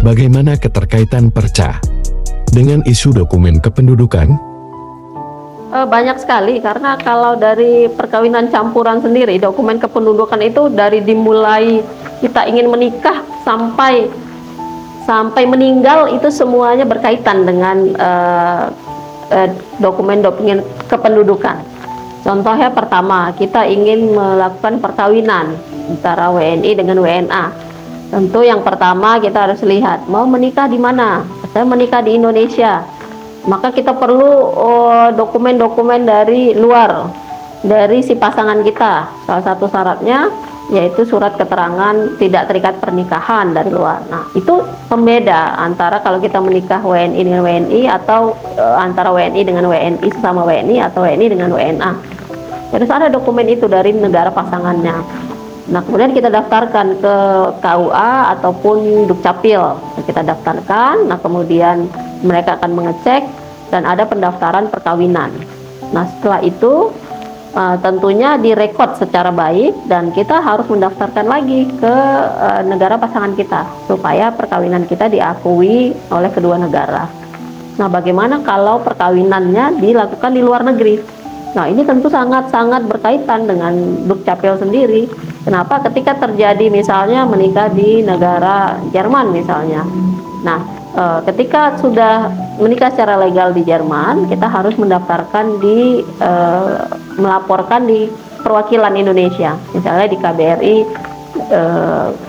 Bagaimana keterkaitan Perca dengan isu dokumen kependudukan? Banyak sekali, karena kalau dari perkawinan campuran sendiri, dokumen kependudukan itu dari dimulai kita ingin menikah sampai meninggal itu semuanya berkaitan dengan dokumen-dokumen kependudukan. Contohnya pertama, kita ingin melakukan perkawinan antara WNI dengan WNA. Tentu yang pertama kita harus lihat mau menikah di mana. Saya menikah di Indonesia, maka kita perlu dokumen-dokumen dari luar, dari si pasangan kita. Salah satu syaratnya yaitu surat keterangan tidak terikat pernikahan dari luar. Nah, itu pembeda antara kalau kita menikah WNI dengan WNI atau antara WNI dengan WNI sesama WNI atau WNI dengan WNA. Harus ada dokumen itu dari negara pasangannya. Nah, kemudian kita daftarkan ke KUA ataupun Dukcapil. Kita daftarkan, nah kemudian mereka akan mengecek dan ada pendaftaran perkawinan. Nah, setelah itu tentunya direkod secara baik dan kita harus mendaftarkan lagi ke negara pasangan kita supaya perkawinan kita diakui oleh kedua negara. Nah, bagaimana kalau perkawinannya dilakukan di luar negeri? Nah, ini tentu sangat-sangat berkaitan dengan Dukcapil sendiri. Kenapa? Ketika terjadi misalnya menikah di negara Jerman misalnya. Nah, ketika sudah menikah secara legal di Jerman, kita harus mendaftarkan melaporkan di perwakilan Indonesia, misalnya di KBRI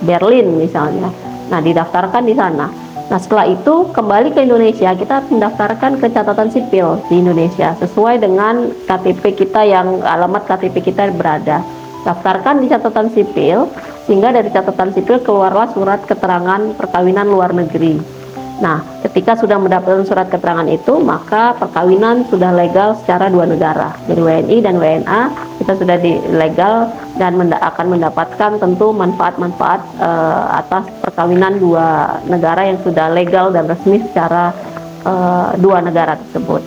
Berlin misalnya. Nah, didaftarkan di sana. Nah, setelah itu kembali ke Indonesia, kita mendaftarkan ke catatan sipil di Indonesia sesuai dengan KTP kita yang alamat KTP kita berada. Daftarkan di catatan sipil, sehingga dari catatan sipil keluarlah surat keterangan perkawinan luar negeri. Nah, ketika sudah mendapatkan surat keterangan itu, maka perkawinan sudah legal secara dua negara. Jadi WNI dan WNA kita sudah legal dan akan mendapatkan tentu manfaat-manfaat atas perkawinan dua negara yang sudah legal dan resmi secara dua negara tersebut.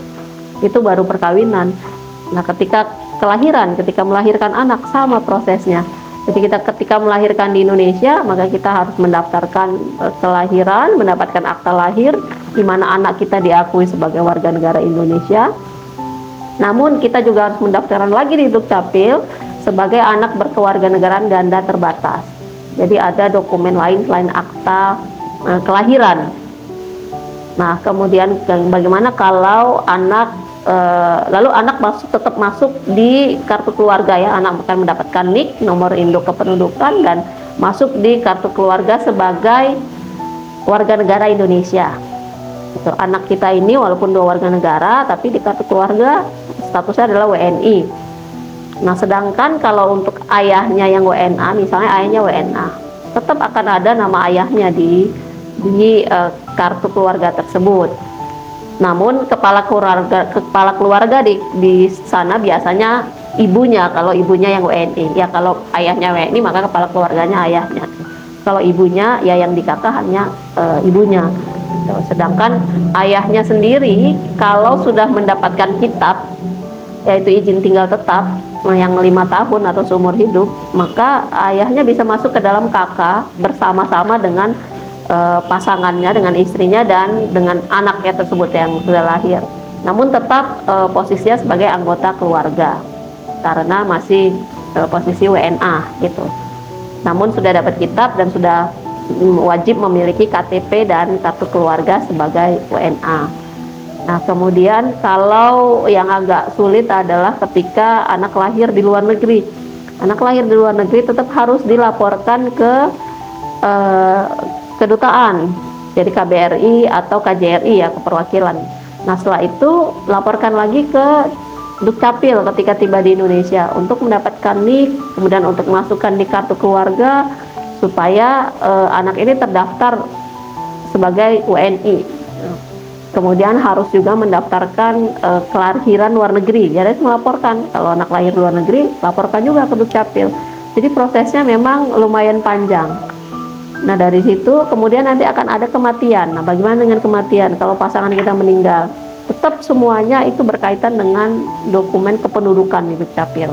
Itu baru perkawinan. Nah, ketika melahirkan anak sama prosesnya. Jadi ketika melahirkan di Indonesia, maka kita harus mendaftarkan kelahiran, mendapatkan akta lahir, di mana anak kita diakui sebagai warga negara Indonesia. Namun kita juga harus mendaftarkan lagi di Dukcapil sebagai anak berkewarganegaraan ganda terbatas. Jadi ada dokumen lain selain akta kelahiran. Nah, kemudian bagaimana kalau lalu anak tetap masuk di kartu keluarga ya, anak akan mendapatkan NIK, nomor induk kependudukan, dan masuk di kartu keluarga sebagai warga negara Indonesia. Itu, anak kita ini walaupun dua warga negara, tapi di kartu keluarga statusnya adalah WNI. Nah, sedangkan kalau untuk ayahnya yang WNA, misalnya ayahnya WNA, tetap akan ada nama ayahnya di kartu keluarga tersebut. Namun kepala keluarga di sana biasanya ibunya, kalau ibunya yang WNI. Ya, kalau ayahnya WNI maka kepala keluarganya ayahnya. Kalau ibunya ya yang dikata hanya ibunya. Sedangkan ayahnya sendiri kalau sudah mendapatkan kitab, yaitu izin tinggal tetap yang 5 tahun atau seumur hidup, maka ayahnya bisa masuk ke dalam KK bersama-sama dengan pasangannya, dengan istrinya dan dengan anaknya tersebut yang sudah lahir. Namun tetap posisinya sebagai anggota keluarga karena masih posisi WNA gitu. Namun sudah dapat kitab dan sudah wajib memiliki KTP dan kartu keluarga sebagai WNA. Nah, kemudian kalau yang agak sulit adalah ketika anak lahir di luar negeri. Anak lahir di luar negeri tetap harus dilaporkan ke kedutaan, jadi KBRI atau KJRI ya, ke perwakilan. Nah, setelah itu laporkan lagi ke Dukcapil ketika tiba di Indonesia untuk mendapatkan NIK, kemudian untuk masukkan di kartu keluarga supaya anak ini terdaftar sebagai WNI. Kemudian harus juga mendaftarkan kelahiran luar negeri. Jadi melaporkan kalau anak lahir luar negeri, laporkan juga ke Dukcapil. Jadi prosesnya memang lumayan panjang. Nah, dari situ kemudian nanti akan ada kematian. Nah, bagaimana dengan kematian? Kalau pasangan kita meninggal, tetap semuanya itu berkaitan dengan dokumen kependudukan di Dukcapil.